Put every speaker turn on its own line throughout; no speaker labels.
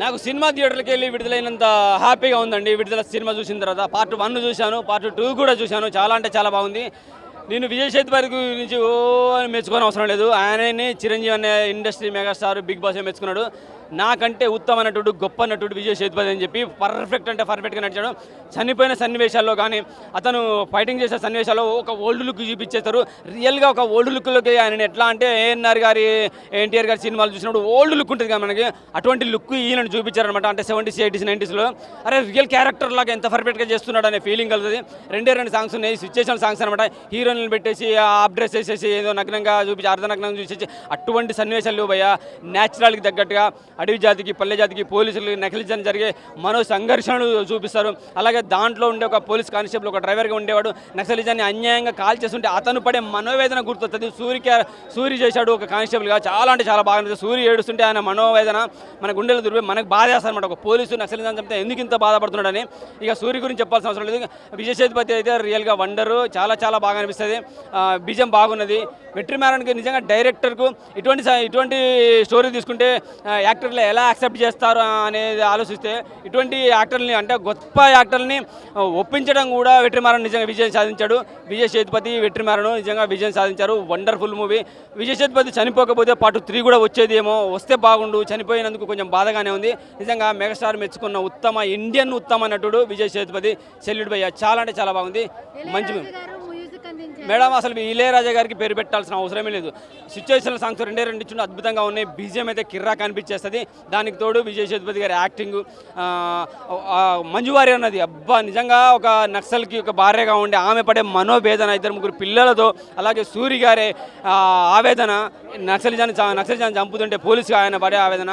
నాకు సినిమా థియేటర్కి వెళ్ళి విడుదలైనంత హ్యాపీగా ఉందండి. విడుదల సినిమా చూసిన తర్వాత పార్ట్ 1 చూశాను, పార్ట్ 2 కూడా చూశాను. చాలా అంటే చాలా బాగుంది. నేను విజయ్ సేతుపతి గురించి అని మెచ్చుకోని అవసరం లేదు. ఆయనని చిరంజీవి అనే ఇండస్ట్రీ మెగాస్టార్ బిగ్ బాస్ మెచ్చుకున్నాడు. నాకంటే ఉత్తమ నటుడు, గొప్ప నటుడు విజయ్ సేతుపతి అని చెప్పి పర్ఫెక్ట్ అంటే పర్ఫెక్ట్గా నడిచాడు. చనిపోయిన సన్నివేశాల్లో కానీ అతను ఫైటింగ్ చేసే సన్నివేశాల్లో ఒక ఓల్డ్ లుక్ చూపించేస్తారు. రియల్గా ఒక ఓల్డ్ లుక్లోకి ఆయన ఎట్లా అంటే ఎన్టీఆర్ గారి సినిమాలు చూసినప్పుడు ఓల్డ్ లుక్ ఉంటుంది కదా మనకి, అటువంటి లుక్ ఈయనను చూపించారనమాట. అంటే 70s, 80s, 90sలో అరే రియల్ క్యారెక్టర్ లాగా ఎంత పర్ఫెక్ట్గా చేస్తున్నాడు అనే ఫీలింగ్ కలుగుతుంది. 2 సాంగ్స్ ఉన్నాయి, సిచ్యుయేషన్ సాంగ్స్ అనమాట. హీరోయిన్లు పెట్టేసి ఆఫ్ డ్రెస్ వేసేసి ఏదో నగ్నంగా చూపించి అర్ధనగ్నంగా చూసేసి అటువంటి సన్నివేశాలు భయ న్యాచురల్కి తగ్గట్టుగా అడవి జాతికి, పల్లె జాతికి, పోలీసులు నకిలిజాన్ని జరిగే మనో సంఘర్షణలు చూపిస్తారు. అలాగే దాంట్లో ఉండే ఒక పోలీస్ కానిస్టేబుల్, ఒక డ్రైవర్గా ఉండేవాడు నక్సలిజాన్ని అన్యాయంగా కాల్ చేస్తుంటే అతను పడే మనోవేదన గుర్తొస్తుంది. సూరి చేశాడు ఒక కానిస్టేబుల్గా, చాలా అంటే చాలా బాగా. సూరి ఏడుస్తుంటే ఆయన మనోవేదన మన గుండెలు దుర్వే మనకు బాధ చేస్తారనమాట. ఒక పోలీసు నక్సలిజాన్ని చంపితే ఎందుకు ఇంత బాధపడుతున్నాడని. ఇక సూరి గురించి చెప్పాల్సిన అవసరం లేదు. విజయ్ సేతుపతి అయితే రియల్గా వండరు, చాలా చాలా బాగా అనిపిస్తుంది. బీజం బాగున్నది. వెట్రిమారన్కి నిజంగా డైరెక్టర్కు ఇటువంటి స్టోరీ తీసుకుంటే యాక్టర్లు ఎలా యాక్సెప్ట్ చేస్తారు అనేది ఆలోచిస్తే ఇటువంటి యాక్టర్ని అంటే గొప్ప యాక్టర్ని ఒప్పించడం కూడా వెట్రిమారన్ నిజంగా విజయం సాధించాడు. విజయ్ సేతుపతి, వెట్రిమారన్ నిజంగా విజయం సాధించారు. Wonderful movie. విజయ్ సేతుపతి చనిపోకపోతే పార్ట్ 3 కూడా వచ్చేదేమో, వస్తే బాగుండు. చనిపోయినందుకు కొంచెం బాధగానే ఉంది. నిజంగా మెగాస్టార్ మెచ్చుకున్న ఇండియన్ ఉత్తమ నటుడు విజయ్ సేతుపతి. సెల్యూట్ భయ్య, చాలా అంటే చాలా బాగుంది. మంచి మేడం, అసలు ఇళయరాజా గారికి పేరు పెట్టాల్సిన అవసరమే లేదు. సిచ్యువేషన్ సాంగ్స్ 2 ఇచ్చిన అద్భుతంగా ఉన్నాయి. బీజిఎం అయితే కిర్రా కనిపించేస్తుంది. దానికి తోడు విజయ్ సేతుపతి గారి యాక్టింగ్, మంజువారి అన్నది అబ్బా నిజంగా ఒక నక్సల్కి ఒక భార్యగా ఉండే ఆమె పడే మనోవేదన, 2-3 పిల్లలతో, అలాగే సూరి గారి ఆవేదన, నక్సలిజాన్ని చంపుతుంటే పోలీసుగా ఆయన పడే ఆవేదన,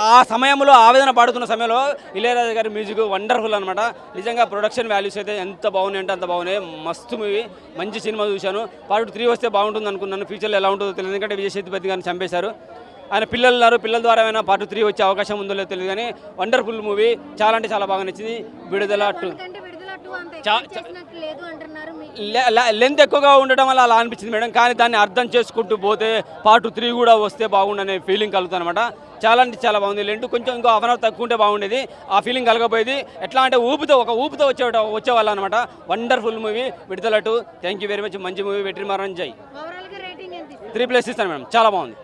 ఆ సమయంలో ఆవేదన పడుతున్న సమయంలో ఇళయరాజా గారి మ్యూజిక్ వండర్ఫుల్ అనమాట. నిజంగా ప్రొడక్షన్ వాల్యూస్ అయితే ఎంత బాగున్నాయి అంటే అంత బాగున్నాయి. మస్తు మూవీ, మంచి సినిమా చూశాను. పార్ట్ 3 వస్తే బాగుంటుంది అనుకున్నాను. ఫ్యూచర్లో ఎలా ఉంటుందో తెలియదు, ఎందుకంటే విజయ్ సేతుపతి గారిని చంపేశారు. ఆయన పిల్లలు ఉన్నారు, పిల్లల ద్వారా ఏమైనా పార్ట్ 3 వచ్చే అవకాశం ఉందో లేదో తెలియదు. కానీ వండర్ఫుల్ మూవీ, చాలా అంటే చాలా బాగా నచ్చింది. విడుదల 2 లెంత్ ఎక్కువగా ఉండడం వల్ల అలా అనిపించింది మేడం. కానీ దాన్ని అర్థం చేసుకుంటూ పోతే పార్ట్ 3 కూడా వస్తే బాగుండనే ఫీలింగ్ కలుగుతుంది అనమాట. చాలా అంటే చాలా బాగుంది. లెంట్ కొంచెం ఇంకో హాఫ్ అన్ అవర్ తక్కువ ఉంటే బాగుండేది. ఆ ఫీలింగ్ కలగపోయేది. ఎట్లా అంటే ఊపుతో వచ్చేవాళ్ళు అనమాట. వండర్ఫుల్ మూవీ విడుదల 2. Thank you very much. మంచి మూవీ. వెట్రిమారన్ జై. 3+ ఇస్తాను మేడం, చాలా బాగుంది.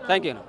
Thank you.